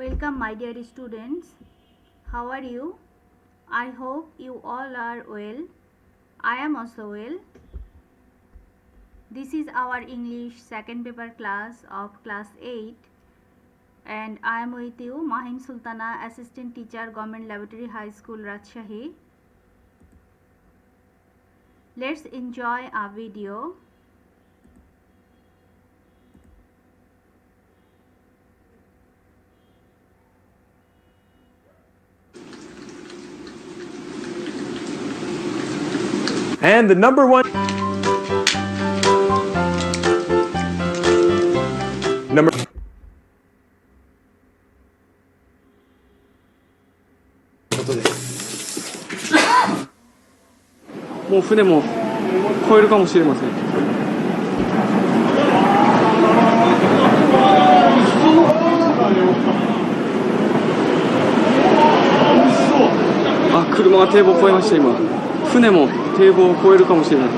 Welcome, my dear students. How are you? I hope you all are well. I am also well. This is our English second paper class of class 8, and I am with you, Mahim Sultana, Assistant Teacher, Government Laboratory High School, Rajshahi. Let's enjoy our video. And the number one. Number.もう船も越えるかもしれません。あ、車が堤防を越えました今。船も堤防を越えるかもしれない。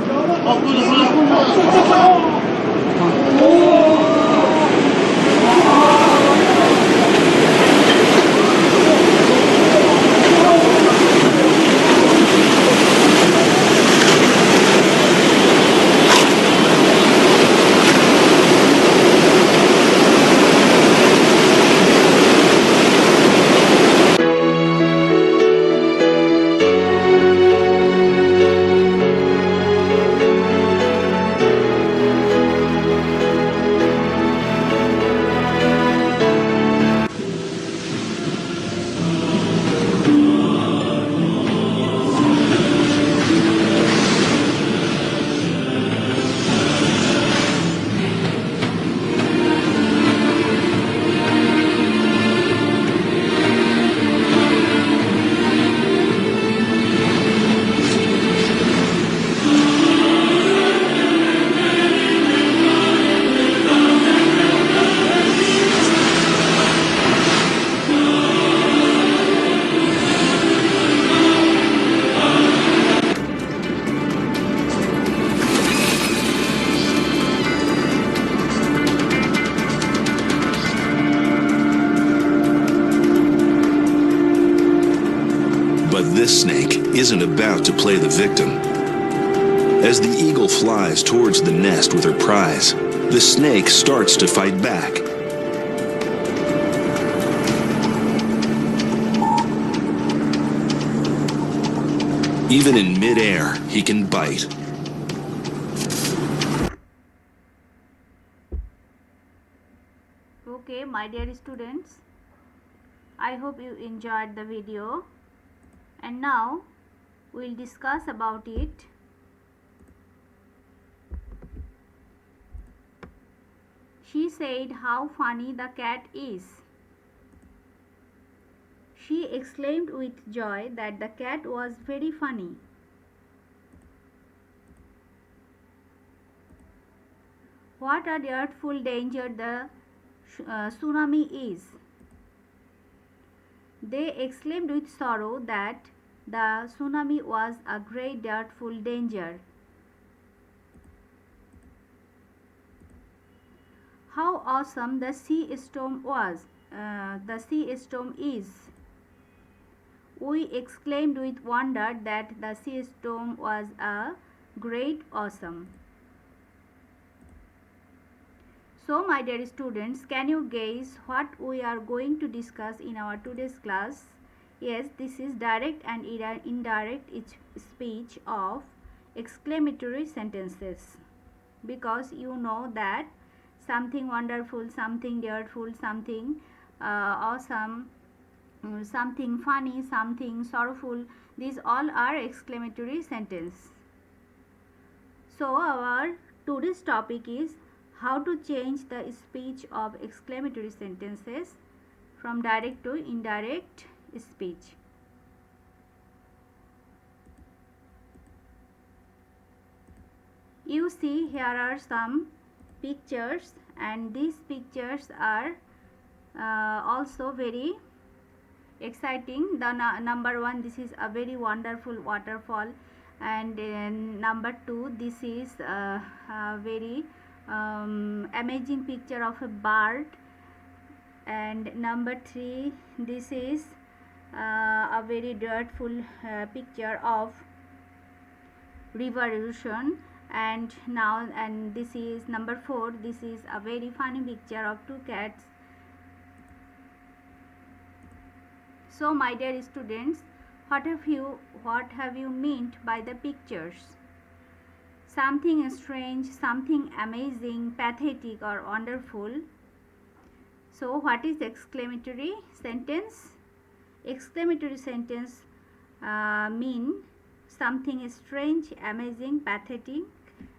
But this snake isn't about to play the victim. As the eagle flies towards the nest with her prize, the snake starts to fight back. Even in midair, he can bite. Okay, my dear students, I hope you enjoyed the video. And now we'll discuss about it. She said how funny the cat is. She exclaimed with joy that the cat was very funny. What a dreadful danger the tsunami is. They exclaimed with sorrow that the tsunami was a great dreadful danger. How awesome the sea storm was! The sea storm is. We exclaimed with wonder that the sea storm was a great awesome. So, my dear students, can you guess what we are going to discuss in our today's class? Yes, this is direct and indirect speech of exclamatory sentences. Because you know that something wonderful, something dreadful, something awesome, something funny, something sorrowful, these all are exclamatory sentences. So, our today's topic is how to change the speech of exclamatory sentences from direct to indirect speech. You see, here are some pictures, and these pictures are also very exciting. The number one, this is a very wonderful waterfall, and number two, this is a very amazing picture of a bird, And number 3, this is a very dreadful picture of revolution. And this is number 4, this is a very funny picture of 2 cats. So my dear students, what have you meant by the pictures? Something strange, something amazing, pathetic or wonderful. So what is exclamatory sentence? Exclamatory sentence mean something strange, amazing, pathetic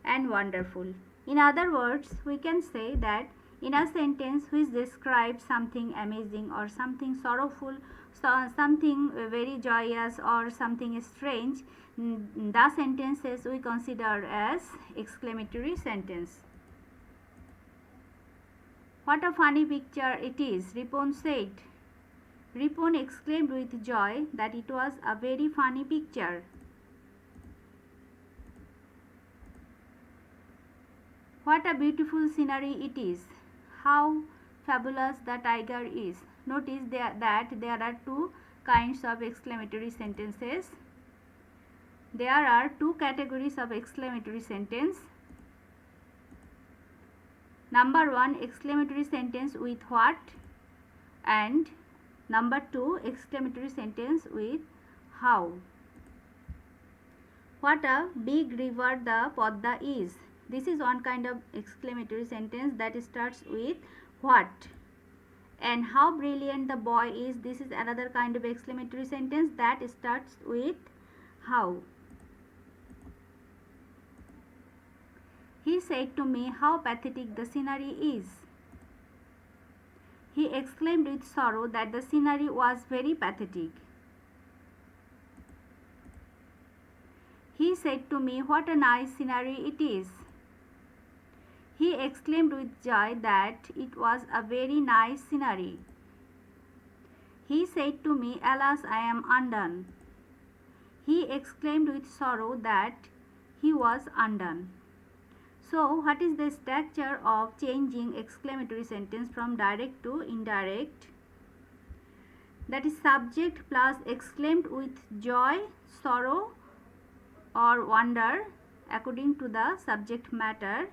and wonderful. In other words, we can say that in a sentence which describes something amazing or something sorrowful, something very joyous or something strange, the sentences we consider as exclamatory sentence. What a funny picture it is, Ripon said. Ripon exclaimed with joy that it was a very funny picture. What a beautiful scenery it is. How fabulous the tiger is. Notice that there are 2 kinds of exclamatory sentences. There are 2 categories of exclamatory sentence. Number 1, exclamatory sentence with what, and number 2, exclamatory sentence with how. What a big river the Podda is. This is one kind of exclamatory sentence that starts with what. And how brilliant the boy is. This is another kind of exclamatory sentence that starts with how. He said to me how pathetic the scenery is. He exclaimed with sorrow that the scenery was very pathetic. He said to me what a nice scenery it is. He exclaimed with joy that it was a very nice scenery. He said to me, alas, I am undone. He exclaimed with sorrow that he was undone. So, what is the structure of changing exclamatory sentence from direct to indirect? That is subject plus exclaimed with joy, sorrow or wonder according to the subject matter,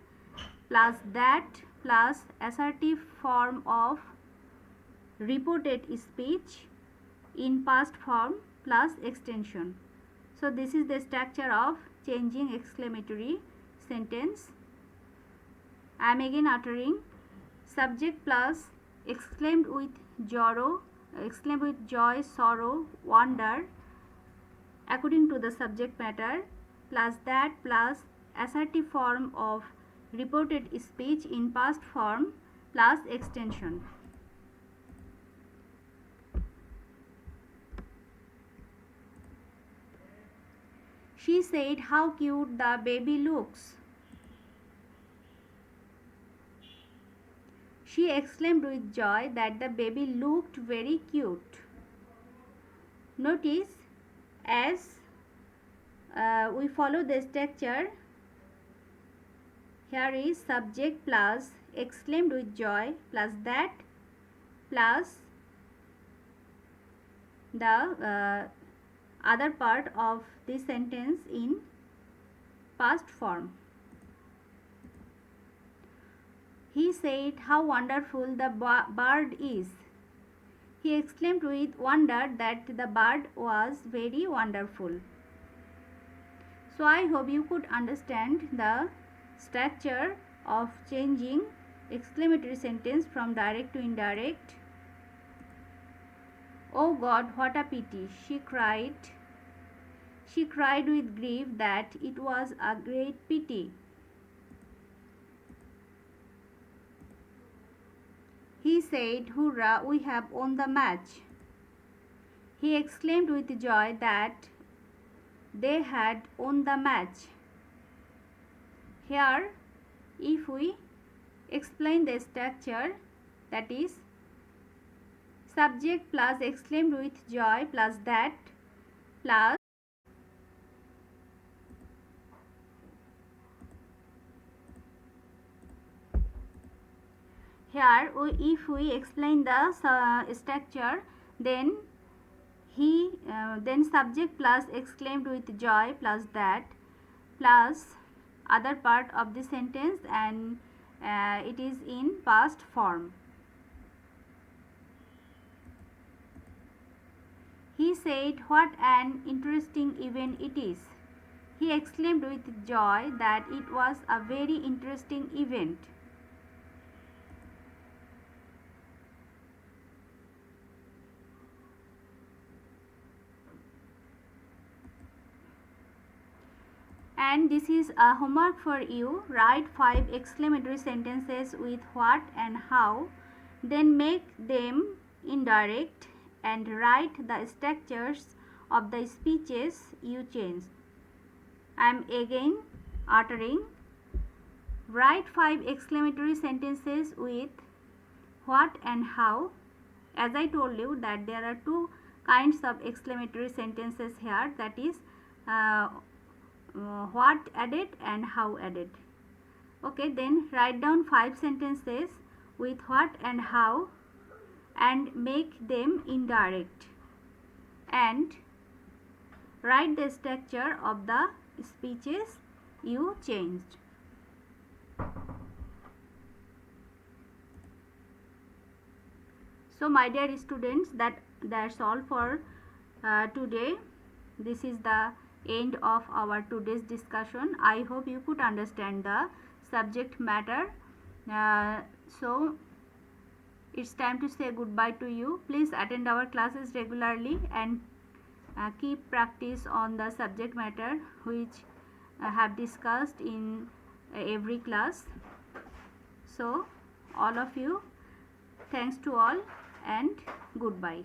plus that plus assertive form of reported speech in past form plus extension. So, this is the structure of changing exclamatory sentence. I am again uttering subject plus exclaimed with joy, sorrow, wonder according to the subject matter, plus that plus assertive form of reported speech in past form plus extension. She said how cute the baby looks. She exclaimed with joy that the baby looked very cute. Notice as we follow the structure, here is subject plus exclaimed with joy plus that plus the other part of this sentence in past form. He said how wonderful the bird is. He exclaimed with wonder that the bird was very wonderful. So I hope you could understand the structure of changing exclamatory sentence from direct to indirect. Oh God, what a pity, she cried. She cried with grief that it was a great pity. He said, hurrah, we have won the match. He exclaimed with joy that they had won the match. Here, if we explain the structure, that is subject plus exclaimed with joy plus that plus here if we explain the structure, then then subject plus exclaimed with joy plus that plus other part of the sentence, and it is in past form. He said, "What an interesting event it is." He exclaimed with joy that it was a very interesting event. And this is a homework for you. Write 5 exclamatory sentences with what and how, then make them indirect and write the structures of the speeches you changed. I am again uttering. Write 5 exclamatory sentences with what and how. As I told you that there are 2 kinds of exclamatory sentences here, that is what added and how added. Okay, then write down 5 sentences with what and how and make them indirect, and write the structure of the speeches you changed. So my dear students, that's all for today. This is the end of our today's discussion. I hope you could understand the subject matter. So it's time to say goodbye to you. Please attend our classes regularly and keep practice on the subject matter which I have discussed in every class. So all of you, thanks to all and goodbye.